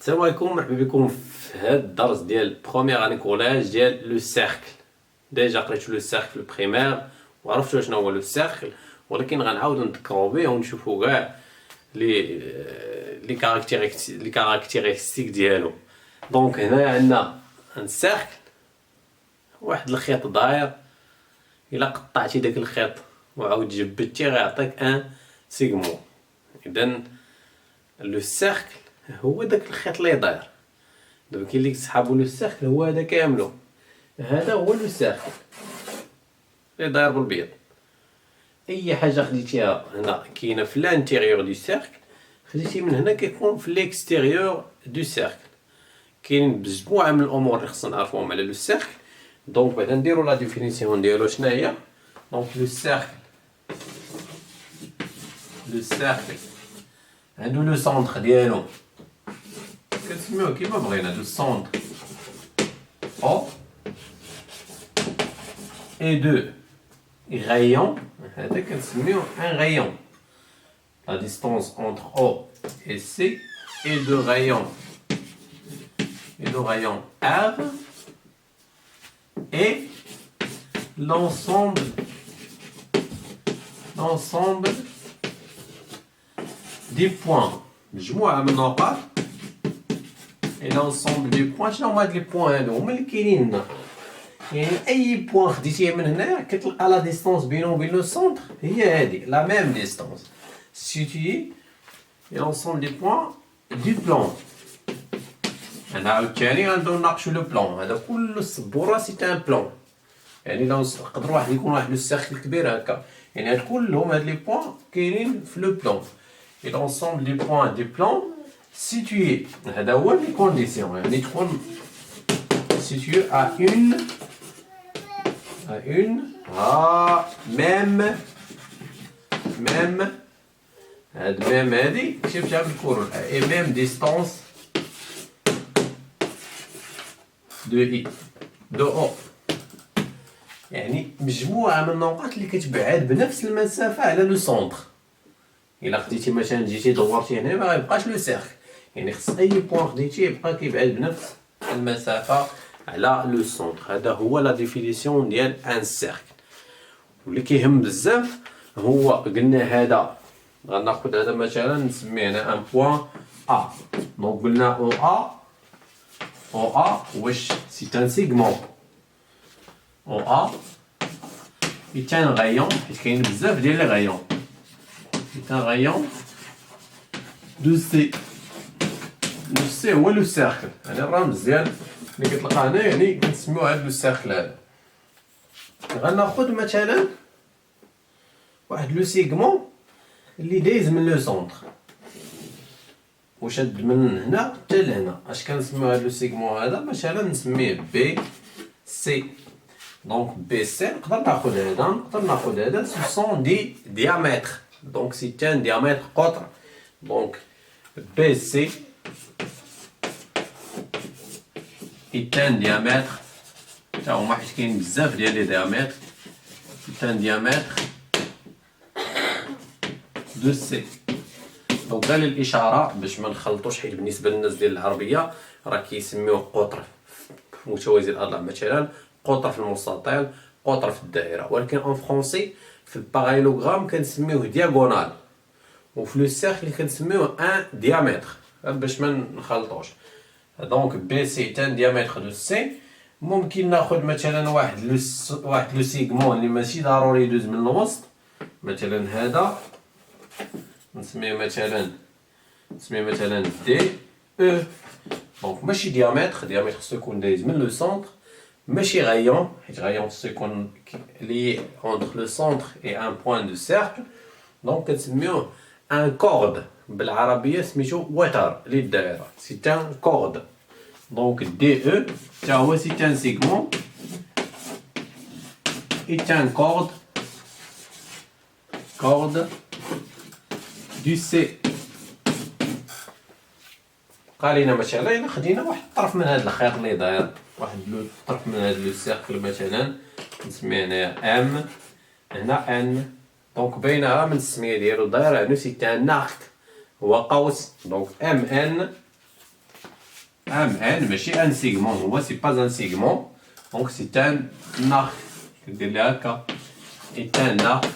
السلام عليكم، مرحبا بكم في هذا الدرس ديال بروميير اني كولاج ديال لو سيركل. ديجا قريتو لو سيركل في البريمير وعرفتوا شنو هو لو سيركل، ولكن غنعاودو نذكرو به ونشوفو كاع لي كاركتيرستيك ديالو. دونك هنا عندنا ان سيركل، واحد الخيط داير، الا قطعتي داك الخيط وعاود جبدتي غيعطيك ان سيغمون. اذا لو سيركل هو داك الخيط اللي داير. دابا كاين اللي كيسحابو لو سيركل هو هذا كاملو، هذا هو لو سيركل اللي داير بالبيض. اي حاجه خديتيها هنا كاينه في لانتيريور دو سيركل، خديتي من هنا كيكون في ليكستيريور دو سيركل. كاين مجموعه من الامور اللي خصنا نعرفوهم على لو سيركل. دونك بعدا نديرو لا ديفينيسيون ديالو شنو هي. دونك لو سيركل عندو لو سونتر ديالو كنسميوه كيما بغينا، لو سونتر او اي دو غايون، هذا كنسميوه ان غايون. لا ديستونس entre O et C est de rayon R et l'ensemble des points. مجموعة من النقاط et l'ensemble des points. شنو هما هاد لي بوين هادو؟ هما اللي كاينين هنا. يعني اي بوين خديتيه من هنا كتلقى لا ديستونس بينه وبين لو سونتر هي هادي، لا ميم ديستونس située et l'ensemble des points du plan. انا عاوتاني غنبداو نناقشو لو بلان. هذا كل السبوره سي ان بلان. يعني لو نقدر واحد يكون واحد لو سيركل كبير هكا، يعني هاد كلهم هاد لي بوين كاينين في لو بلان. et l'ensemble des points du plan situé، هذا هو لي كونديسيون، يعني تكون situé à une même هاد ميم هادي شفتها بالكورون et même distance de O. يعني مجموعة من النقاط اللي كتبعد بنفس المسافة على لو سونتر. الا خديتي مثلا جيتي دورتي هنا ما غيبقاش لو سيركل، يعني خص اي بوين خديتيه يبقى كيبعد بنفس المسافة على لو سونتر. هذا هو لا ديفينيسيون ديال ان سيركل. واللي كيهم بزاف هو قلنا هذا غناخد هذا مثلا نسميه هنا ان بوين ا. دونك قلنا او ا واش سي ان سيغمون. او ا est un rayon، حيت كاين بزاف ديال لي غايون. c'est un rayon de C. لو سي هو لو سيركل، يعني الرمز ديال اللي كتلقى هنا يعني كنسميو هاد لو سيركل هذا. غناخد مثلا واحد لو سيغمون اللي دايز من لو سونتر وشاد من هنا حتى لهنا. اش كنسميو هاد لو سيغمون هذا؟ مثلا نسميه بي سي. دونك بي سي نقدر ناخد هذا سو سون دي ديامتر. دونك سي ان ديامتر قطر. دونك بي سي est un diamètre، تا هما حيت كاين بزاف ديال لي ديامتر، c'est un diamètre de C. دونك غير للاشاره باش ما نخلطوش، حيت بالنسبه للناس ديال العربيه راه كيسميوه قطر في متوازي الاضلاع، مثلا قطر في المستطيل، قطر في الدائره، ولكن اون فرونسي في الباراليلوغرام كنسميوه دياغونال، وفي لو سيركل كنسميوه ان ديامتر باش ما نخلطوش. دونك بي سي تان ديامتر دو سي. ممكن ناخد مثلا واحد لو سيغمون اللي ماشي ضروري يدوز من الوسط، مثلا هذا نسميه مثلا دي او. دونك ماشي ديامتر خصو يكون دايز من لو سونتر، ماشي غايون، حيت غايون خصو يكون لي entre لو سونتر اي ان بوين دو سيركل. دونك كنسميوه ان كورد، بالعربيه سميتو وتر للدائره، سي ان كورد. دونك دي او تا هو سي ان سيغمون est un corde du C. قال لنا مثلا الا خدينا واحد الطرف من هذا الخيط اللي داير، واحد الطرف من هذا لو سيركل مثلا نسميه هنايا ام، هنا ان. دونك باينه من السميه ديالو داير، يعني سي ان ارك، هو قوس. دونك ام ان MN ماشي ان سيغمون هو سي با ان سيغمون دونك سي ان arc كدير ليها هكا est un arc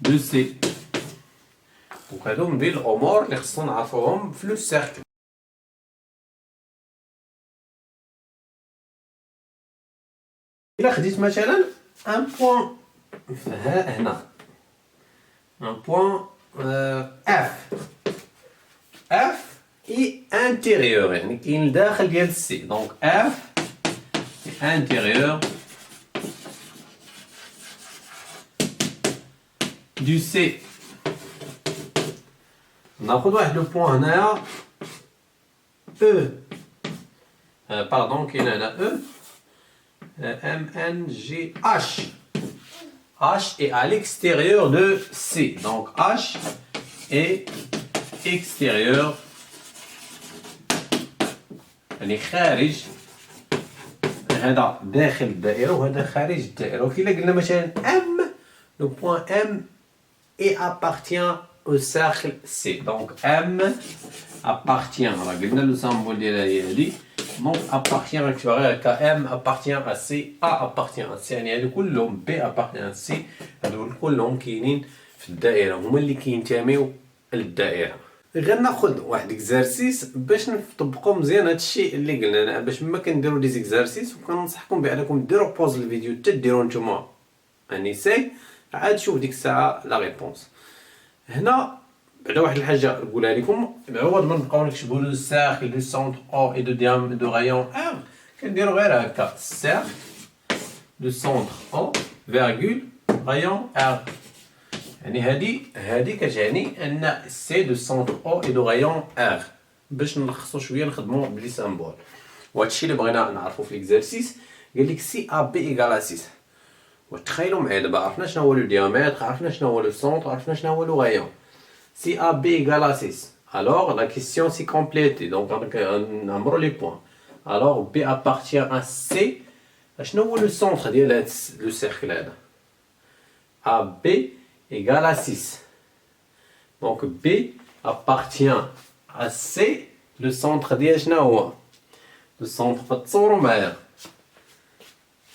de C. دونك هادو من بين الامور اللي خصنا نعرفوهم في لو سيركل. الا خديت مثلا ان بوين هنا ان بوين اف اف اي انتيريور يعني كاين الداخل ديال السي دونك اف انتيريور دو سي. ناخذ واحد لو بوين هنايا او باردون كاين هنا او M, N, G, H. H est à l'extérieur de C. Donc H est extérieur. يعني خارج. هذا داخل الدائرة وهذا خارج الدائرة. وكي قلنا مثلا M, le point M et appartient au cercle C. Donc M appartient. راه قلنا لو سامبول ديالها هي هادي. Donc appartient à M appartient à C A appartient à C يعني هادو كلهم B appartient à C هادو كلهم كاينين في الدائرة هما اللي كينتميو للدائرة. غير ناخذ واحد اكزارسيس باش نطبقوا مزيان هادشي اللي قلنا انا باش ما كنديروا دي زيكزارسيس وكننصحكم بانكم ديروا بوز الفيديو حتى ديروا نتوما اني سي عاد شوف ديك الساعة لا ريبونس. هنا بعدا واحد الحاجه نقولها لكم عوض ما نبقاو نكتبوا لو سيركل دو سونتر او اي دو ديام دو رايون ار كنديروا غير هكا سيركل دو سونتر او فيرغول رايون ار يعني هادي كتعني ان سي دو سونتر او اي دو رايون ار باش نلخصوا شويه نخدموا بلي سامبول. وهادشي اللي بغينا نعرفوا في ليكزارسيس قال لك سي ا بي ايكال 6 وتخيلوا معايا دابا عرفنا شنو هو لو ديامتر عرفنا شنو هو لو سونتر عرفنا شنو هو لو رايون. Si AB égale à 6, alors la question s'est complétée. Donc on a les points. Alors B appartient à C. Je ne vois le centre de le cercle là. AB égale à 6. Donc B appartient à C. Le centre de le centre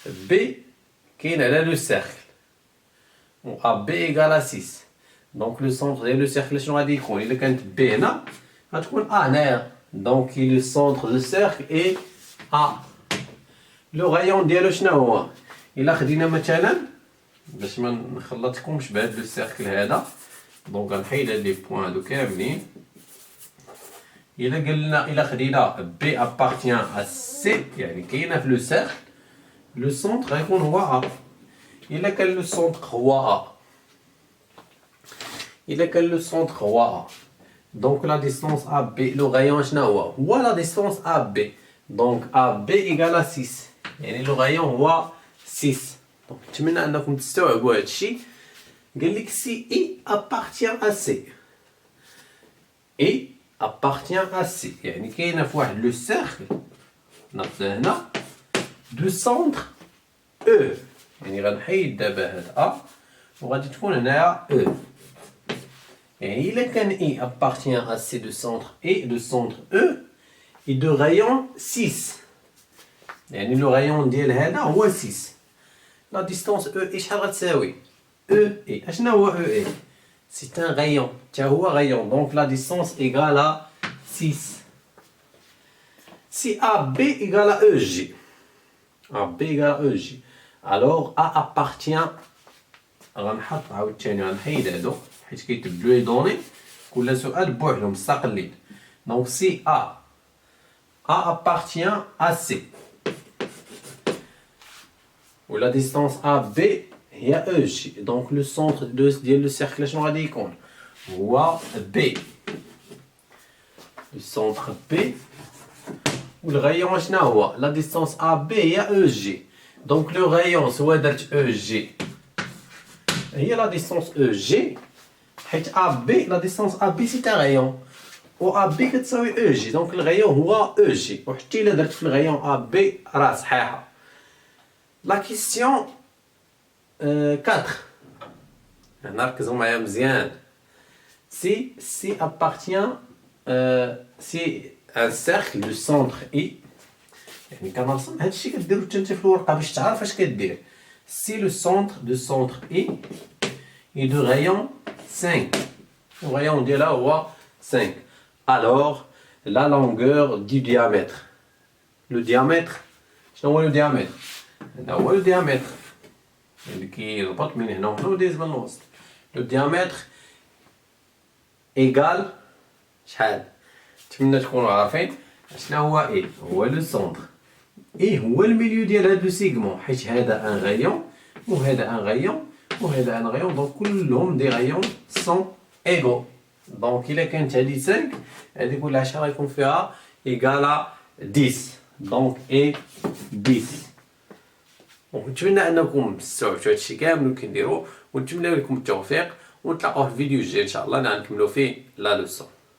de B qui est le cercle. AB égale à 6. Donc le centre de le cercle شنو غادي يكون الا كانت B هنا غتكون A هنايا دونك le centre du cercle est A. لو غايون ديالو شنو هو الا خدينا مثلا باش ما نخلطكمش بهذا لو سيركل هذا دونك غنحيد هاد لي بوين هادو كاملين. الا خدينا B appartient à C يعني كاينه في لو سيركل لو سونتر غيكون هو A. الا كان لو سونتر هو A il est que le centre هو A. Donc la distance AB, le rayon هو la distance AB. Donc AB égale à 6. يعني le rayon هو 6. Donc نتمنى انكم تستوعبوا هذا الشيء. قال لك سي اي appartient à C. اي appartient à C. يعني كاينه في واحد لو سيركل ناخذ هنا دو سونتر او. يعني غنحيد دابا هاد A وغادي تكون هنايا او. Et il est qu'un I appartient à C de centre et de centre E et de rayon 6. يعني le rayon ديال هذا هو 6. La distance E شحال غتساوي؟ E et اشنا هو E et c'est un rayon. تا هو rayon. Donc la distance égale à 6. Si AB égale à EG. AB égale à EG. Alors A appartient غنحط عاوتاني غنحيد هادو حيت كيتبدلوا لي دوني كل سؤال بوحدهم مستقلين. دونك سي A appartient à C و لا ديستونس AB هي EG. دونك لو سونتر ديال لو سيركل شنو غادي يكون هو B. لو سونتر B و الغايون شنو هو لا ديستونس AB هي EG. دونك لو غايون سوا درت EG هي لا ديستونس EG حيت AB لا ديستونس AB سي تاع غايون و AB كتساوي EG. دونك الغايون هو EG وحتى الا درت في الغايون AB راه صحيحه. لا كيسيون 4 هنا ركزوا معايا مزيان. سي appartient سي ان سيركل دو سونتر اي، يعني كنرسم هادشي كديرو حتى انت في الورقه باش تعرف اش كدير. سي لو سونتر دو سونتر اي اي دو غايون 5، الغايون ديالها هو 5. الوغ لا لونغور دو ديامتر، لو ديامتر شنو هو لو ديامتر؟ هذا هو لو ديامتر اللي كيربط من هنا وهنا ودايز من الوسط. لو ديامتر ايكال شحال؟ نتمنى تكونوا عارفين شنو هو اي، هو لو سونتر. اي هو الميليو ديال هاد لو سيغمون، حيت هذا ان غايون وهذا ان غايون وهذا ان غايون، دونك كلهم دي غايون سون ايغو. دونك الا كانت هادي 5 هادي كل 10 يكون فيها ايكالا 10، دونك اي 10. ونتمنى انكم استوعبتوا هادشي كامل كنديرو، ونتمنى لكم التوفيق، ونتلاقاو في الفيديو الجاي ان شاء الله نكملوا فيه لا لوسون.